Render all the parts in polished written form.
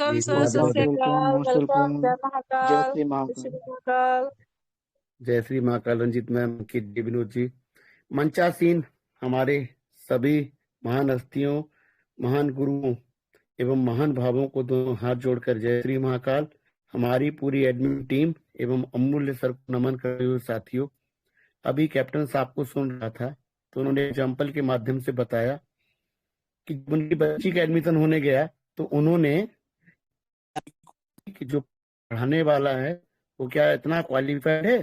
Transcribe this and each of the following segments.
Welcome जी sir, Radhe सत राधे। श्री अकाल, most welcome, welcome. जय जय महाकाल, श्री जय श्री महाकाल। महाकाल। जय श्री महाकाल। रंजीत मैम, अंकित जी, विनोद जी, मंचासीन हमारे सभी महान हस्तियों, महान गुरुओं एवं महान भावों को दोनों हाथ जोड़कर जय श्री महाकाल। हमारी पूरी एडमिन टीम एवं अमूल्य सर को नमन करते हुए साथियों, अभी कैप्टन साहब को सुन रहा था तो उन्होंने एग्जाम्पल के माध्यम से बताया कि जब उनकी बच्ची का एडमिशन होने गया तो उन्होंने कि जो पढ़ाने वाला है वो क्या इतना क्वालिफाइड है।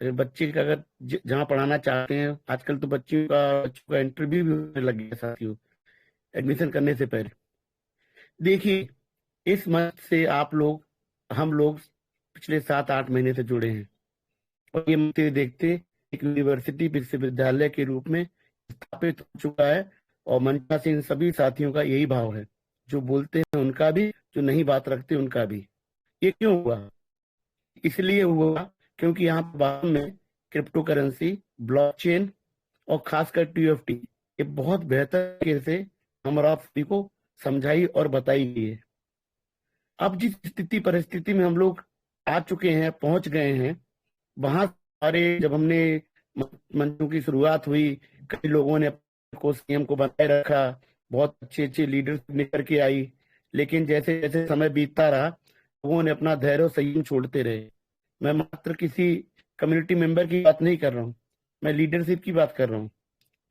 अगर बच्चे का अगर जहाँ पढ़ाना चाहते हैं, आजकल तो बच्चों का इंटरव्यू भी होने लग गया साथियों एडमिशन करने से पहले। देखिए, इस मंच से हम लोग पिछले 7-8 महीने से जुड़े हैं और ये मंच देखते एक यूनिवर्सिटी विश्वविद्यालय के रूप में स्थापित हो चुका है और मंचा से इन सभी साथियों का यही भाव है, जो बोलते हैं उनका भी, जो नहीं बात रखते उनका भी। ये क्यों हुआ? इसलिए हुआ क्योंकि यहाँ बाद में क्रिप्टो करेंसी, ब्लॉकचेन और खासकर TFT ये बहुत बेहतर तरीके से हम और आप सभी को समझाई और बताई गई है। अब जिस स्थिति परिस्थिति में हम लोग आ चुके हैं, पहुंच गए हैं, वहां सारे जब हमने मंचों की शुरुआत हुई, कई लोगों ने को सीएम को बनाए रखा, बहुत अच्छे अच्छे लीडर्स निकल के आई, लेकिन जैसे जैसे समय बीतता रहा लोगों ने अपना धैर्य और संयम छोड़ते रहे। मैं मात्र किसी कम्युनिटी मेंबर की बात नहीं कर रहा हूँ, मैं लीडरशिप की बात कर रहा हूँ।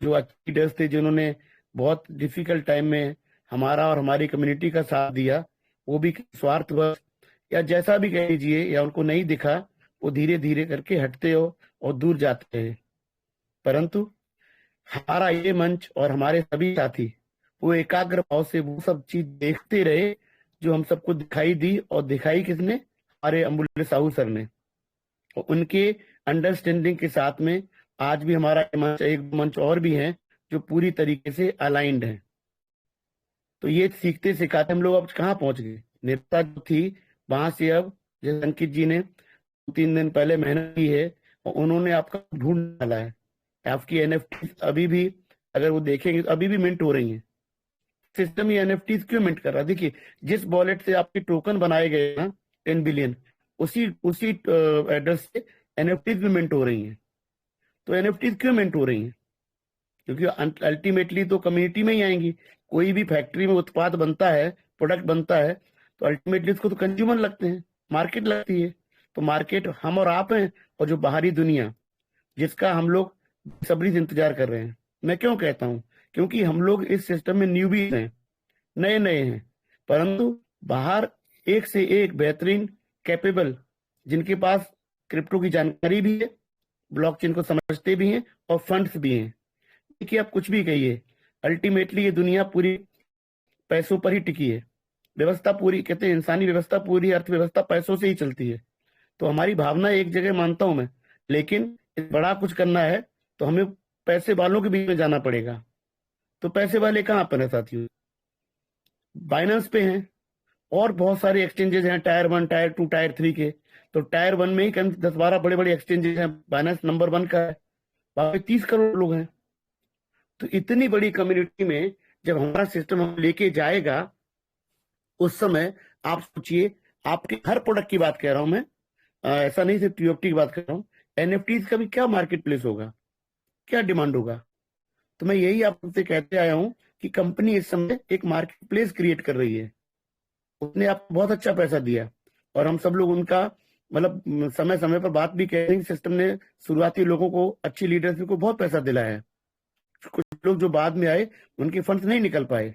जो अच्छे लीडर्स थे जिन्होंने बहुत डिफिकल्ट टाइम में हमारा और हमारी कम्युनिटी का साथ दिया, वो भी स्वार्थवश या जैसा भी कह लीजिए, या उनको नहीं दिखा, वो धीरे धीरे करके हटते हो और दूर जाते हैं। परंतु हमारा ये मंच और हमारे सभी साथी वो एकाग्र भाव से वो सब चीज देखते रहे जो हम सबको दिखाई दी, और दिखाई किसने? हमारे अमूल्य साहू सर ने। और उनके अंडरस्टैंडिंग के साथ में आज भी हमारा मंच, एक मंच और भी है जो पूरी तरीके से अलाइंड है। तो ये सीखते सिखाते हम लोग अब कहाँ पहुंच गए। नेता जो थी वहां से अब, जैसे अंकित जी ने 3 दिन पहले मेहनत की है और उन्होंने आपका ढूंढ डाला है। आपकी NFT अभी भी अगर वो देखेंगे तो अभी भी मिंट हो रही है। सिस्टम ये NFT क्यों मिंट कर रहा है? देखिए, जिस वॉलेट से आपके टोकन बनाए गए ना 10 बिलियन, उसी उसी एड्रेस से NFT भी मिंट हो रही है। तो NFT क्यों मिंट हो रही है? क्योंकि अल्टीमेटली तो कम्युनिटी में ही आएंगी। कोई भी फैक्ट्री में उत्पाद बनता है, प्रोडक्ट बनता है, तो अल्टीमेटली उसको तो कंज्यूमर लगते हैं, मार्केट लगती है। तो मार्केट हम और आप हैं, और जो बाहरी दुनिया जिसका हम लोग सब्री से इंतजार कर रहे हैं। मैं क्यों कहता हूं? क्योंकि हम लोग इस सिस्टम में न्यूबी हैं, नए नए हैं, परंतु बाहर एक से एक बेहतरीन कैपेबल, जिनके पास क्रिप्टो की जानकारी भी है, ब्लॉकचेन को समझते भी हैं और फंड्स भी हैं। देखिए, आप कुछ भी कहिए, अल्टीमेटली ये दुनिया पूरी पैसों पर ही टिकी है। व्यवस्था पूरी, कहते हैं इंसानी व्यवस्था, पूरी अर्थव्यवस्था पैसों से ही चलती है। तो हमारी भावना एक जगह मानता हूं मैं, लेकिन बड़ा कुछ करना है तो हमें पैसे वालों के बीच में जाना पड़ेगा। तो पैसे वाले कहाँ पर है साथियों? बाइनेंस पे हैं, और बहुत सारे एक्सचेंजेस हैं, टायर 1, टायर 2, टायर 3 के। तो टायर 1 में ही 10-12 बड़े बड़े एक्सचेंजेस हैं, बाइनेंस नंबर 1 का है, वहां पे 30 करोड़ लोग हैं। तो इतनी बड़ी कम्युनिटी में जब हमारा सिस्टम हम लेके जाएगा, उस समय आप सोचिए, आपके हर प्रोडक्ट की बात कह रहा हूं मैं, ऐसा नहीं सिर्फ TFT की बात कर रहा हूँ, NFTs का भी क्या मार्केट प्लेस होगा, क्या डिमांड होगा। तो मैं यही आपसे कहते आया हूं कि कंपनी इस समय एक मार्केट प्लेस क्रिएट कर रही है। उसने आपको बहुत अच्छा पैसा दिया और हम सब लोग उनका मतलब समय समय पर बात भी कह रहे हैं। सिस्टम ने शुरुआती लोगों को, अच्छी लीडर्स को बहुत पैसा दिलाया है। कुछ लोग जो बाद में आए उनके फंड्स नहीं निकल पाए,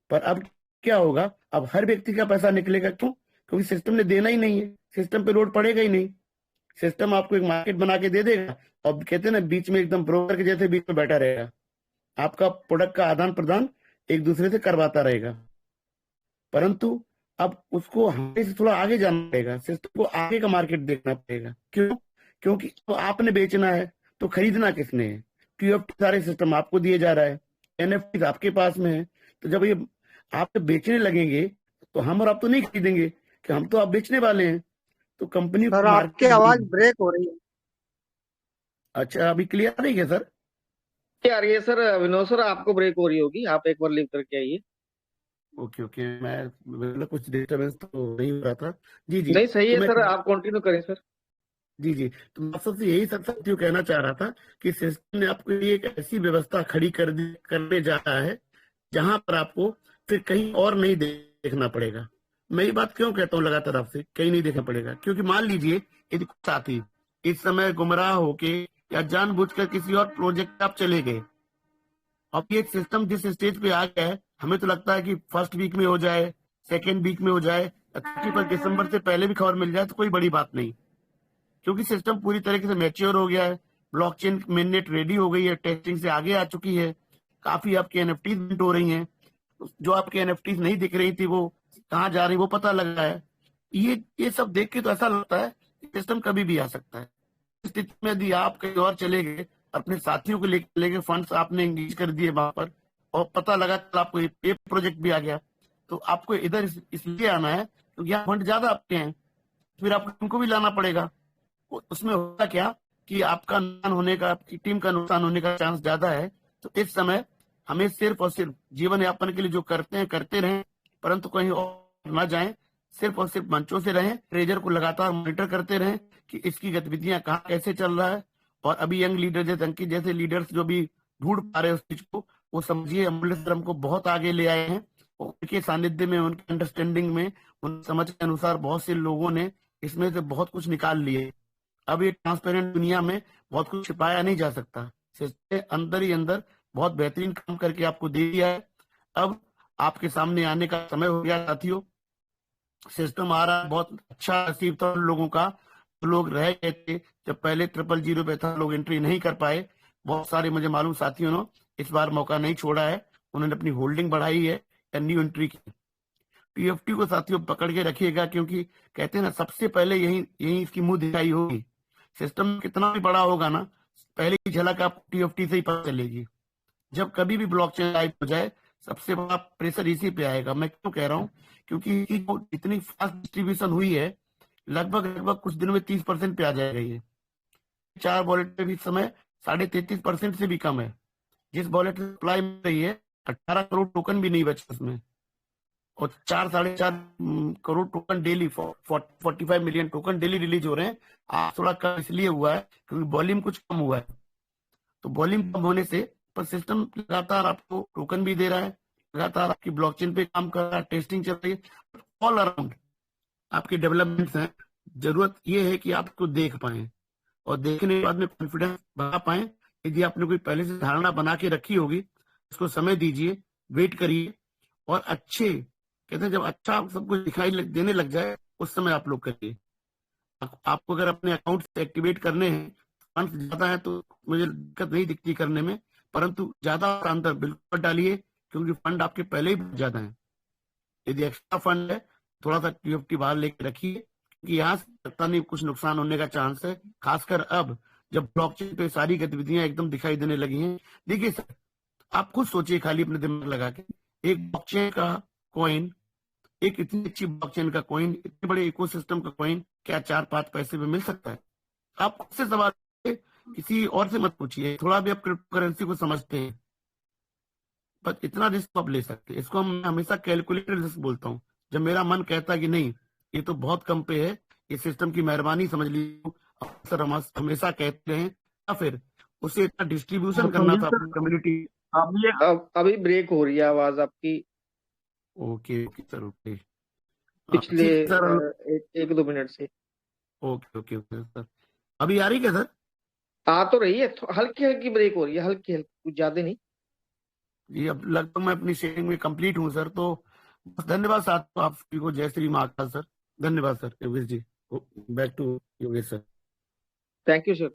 पर अब क्या होगा? अब हर व्यक्ति का पैसा निकलेगा। क्यों? क्योंकि सिस्टम ने देना ही नहीं है, सिस्टम पे लोड पड़ेगा ही नहीं। सिस्टम आपको एक मार्केट बना के दे देगा और कहते हैं ना, बीच में एकदम ब्रोकर के जैसे बीच में बैठा रहेगा, आपका प्रोडक्ट का आदान प्रदान एक दूसरे से करवाता रहेगा। परंतु अब उसको हमें से थोड़ा आगे जाना पड़ेगा, सिस्टम को आगे का मार्केट देखना पड़ेगा। क्यों? क्योंकि तो आपने बेचना है तो खरीदना किसने है? TFT सारे सिस्टम आपको दिए जा रहा है, NFT आपके पास में है। तो जब ये आप बेचने लगेंगे तो हम और आप तो नहीं खरीदेंगे, कि हम तो आप बेचने वाले हैं। तो कंपनी सर, आपकी आवाज मार्केट। ब्रेक हो रही है। अच्छा, अभी क्लियर नहीं है सर? आ रही है सर। विनोद सर, आपको ब्रेक हो रही होगी, आप एक बार लीव करके आइए। ओके ओके, मैं मतलब कुछ डिस्टर्बेंस तो नहीं हो रहा था। जी जी। नहीं सही तो है मैं सर, आप कंटिन्यू करें सर। जी जी, तो मैं सबसे यही सब साथियों कहना चाह रहा था कि सिस्टम ने आपके लिए एक ऐसी व्यवस्था खड़ी करने जा रहा है जहां पर आपको फिर कहीं और नहीं देखना पड़ेगा। मैं ये बात क्यों कहता हूँ लगातार आपसे कहीं नहीं देखना पड़ेगा, क्योंकि मान लीजिए यदि कुछ साथी इस समय गुमराह होके या जानबूझकर किसी और प्रोजेक्ट आप चले गए, अब ये सिस्टम जिस स्टेज पे आ गया है, हमें तो लगता है कि फर्स्ट वीक में हो जाए, सेकेंड वीक में हो जाए, 31 दिसंबर से पहले भी खबर मिल जाए तो कोई बड़ी बात नहीं, क्योंकि सिस्टम पूरी तरीके से मैच्योर हो गया है। ब्लॉकचेन मेननेट रेडी हो गई है, टेस्टिंग से आगे आ चुकी है, काफी आपकी एनएफटीज मिंट हो रही हैं, जो आपकी एनएफटीज नहीं दिख रही थी वो कहाँ जा रही वो पता लग रहा है। ये सब देख के तो ऐसा लगता है कि सिस्टम कभी भी आ सकता है। इस स्थिति में यदि आप कहीं और चले गए, अपने साथियों को लेकर चले गए, फंड्स आपने एंगेज कर दिए वहां पर, और पता लगा कल आपको ये प्रोजेक्ट भी आ गया, तो आपको इधर इसलिए आना है क्योंकि यहाँ फंड ज्यादा आपके हैं, फिर आपको उनको भी लाना पड़ेगा। उसमें होगा क्या कि आपका नुकसान होने का, आपकी टीम का नुकसान होने का चांस ज्यादा है। तो इस समय हमें सिर्फ और सिर्फ जीवन यापन के लिए जो करते हैं करते रहें, परंतु कहीं और ना जाएं, सिर्फ और सिर्फ मंचों से रहें, ट्रेजर को लगातार मॉनिटर करते रहें कि इसकी गतिविधियां कहाँ कैसे चल रहा है। और अभी यंग लीडर जैसे अंकित जैसे लीडर्स जो भी ढूंढ पा रहे हैं उस चीज को, वो समझिए अमृतसर हमको बहुत आगे ले आए हैं। उनके सानिध्य में, उनके अंडरस्टैंडिंग में, उन समझ के अनुसार बहुत से लोगों ने इसमें से बहुत कुछ निकाल लिए। अब ये ट्रांसपेरेंट दुनिया में बहुत कुछ छिपाया नहीं जा सकता, सिस्टम अंदर ही अंदर बहुत बेहतरीन काम करके आपको दे दिया है। अब आपके सामने आने का समय हो गया साथियों। सिस्टम आ रहा है, बहुत अच्छा नसीब था उन लोगों का, तो लोग रह गए थे जब पहले 000 पे था, लोग एंट्री नहीं कर पाए। बहुत सारे मुझे मालूम साथियों ने इस बार मौका नहीं छोड़ा है, उन्होंने अपनी होल्डिंग बढ़ाई है या न्यू एंट्री की। टीएफटी को साथियों पकड़ के रखिएगा, क्योंकि कहते हैं ना सबसे पहले यही यही इसकी मुंह दिखाई होगी। सिस्टम कितना भी बड़ा होगा ना, पहले की झलक आपको टीएफटी से ही पता चलेगी। जब कभी भी ब्लॉकचेन लाइव हो जाए, सबसे बड़ा प्रेशर इसी पे आएगा। मैं क्यों कह रहा हूँ, क्योंकि इतनी फास्ट डिस्ट्रीब्यूशन हुई है, लगभग लगभग कुछ दिनों में 30% पे आ जाएगा ये। 4 वॉलेट पे भी इस समय 33.5% से भी कम है। जिस वॉलेट सप्लाई मिल रही है, 18 करोड़ टोकन भी नहीं बचे उसमें, और 4-4.5 crore token daily, 45 million token daily release हो रहे हैं। आज थोड़ा कम इसलिए हुआ है क्योंकि वॉल्यूम कुछ कम हुआ है, तो वॉल्यूम कम होने से पर सिस्टम लगातार आपको टोकन भी दे रहा है, लगातार आपकी ब्लॉकचेन पे काम कर रहा है, टेस्टिंग चल रही है, ऑल अराउंड आपकी डेवलपमेंट्स हैं। जरूरत ये है कि आपको देख पाए, और देखने के बाद में कॉन्फिडेंस बना पाए। यदि आपने कोई पहले से धारणा बना के रखी होगी, उसको समय दीजिए, वेट करिए, और अच्छे कहते हैं जब अच्छा सब कुछ देने लग जाए, उस समय आप लोग करिए। आपको अगर अपने अकाउंट से एक्टिवेट करने हैं, फंड ज्यादा है तो मुझे दिक्कत नहीं दिखती करने में, परंतु ज्यादा अंदर बिल्कुल डालिए, क्योंकि फंड आपके पहले ही बहुत ज्यादा है। यदि एक्स्ट्रा फंड है, थोड़ा सा टीएफटी बाहर लेके रखिए, क्योंकि यहाँ से लगता नहीं कुछ नुकसान होने का चांस है, खासकर अब जब ब्लॉकचेन पे सारी गतिविधियां एकदम दिखाई देने लगी हैं। देखिए सर, आप खुद सोचिए खाली अपने दिमाग लगा के, एक ब्लॉकचेन का कॉइन, एक इतनी अच्छी ब्लॉकचेन का कॉइन, इतने बड़े इकोसिस्टम का कॉइन क्या 4-5 पैसे में मिल सकता है? आप खुद से सवाल कीजिए, किसी और से मत पूछिए। थोड़ा भी आप क्रिप्टो करेंसी को समझते हैं, पर इतना रिस्क आप ले सकते हैं। इसको हम हमेशा कैलकुलेटेड रिस्क बोलता हूँ। जब मेरा मन कहता है कि नहीं ये तो बहुत कम पे है, ये सिस्टम की मेहरबानी समझ लीजिए, अक्सर हम हमेशा कहते हैं, या फिर उसे इतना डिस्ट्रीब्यूशन करना था अपनी कम्युनिटी। अभी ब्रेक हो रही है आवाज आपकी, ओके ओके सर, ओके। पिछले ठीक है सर। 1-2 मिनट से। ओके ओके ओके सर, अभी आ रही क्या सर? आ तो रही है, हल्की हल्की ब्रेक हो रही है, हल्की हल्की, कुछ ज्यादा नहीं। जी, अब लगभग मैं अपनी शेयरिंग में कंप्लीट हूँ सर, तो बस धन्यवाद साथ आप सभी को। जय श्री महाकाल सर। धन्यवाद sir Yogesh ji. Back to Yogesh sir. Thank you sir.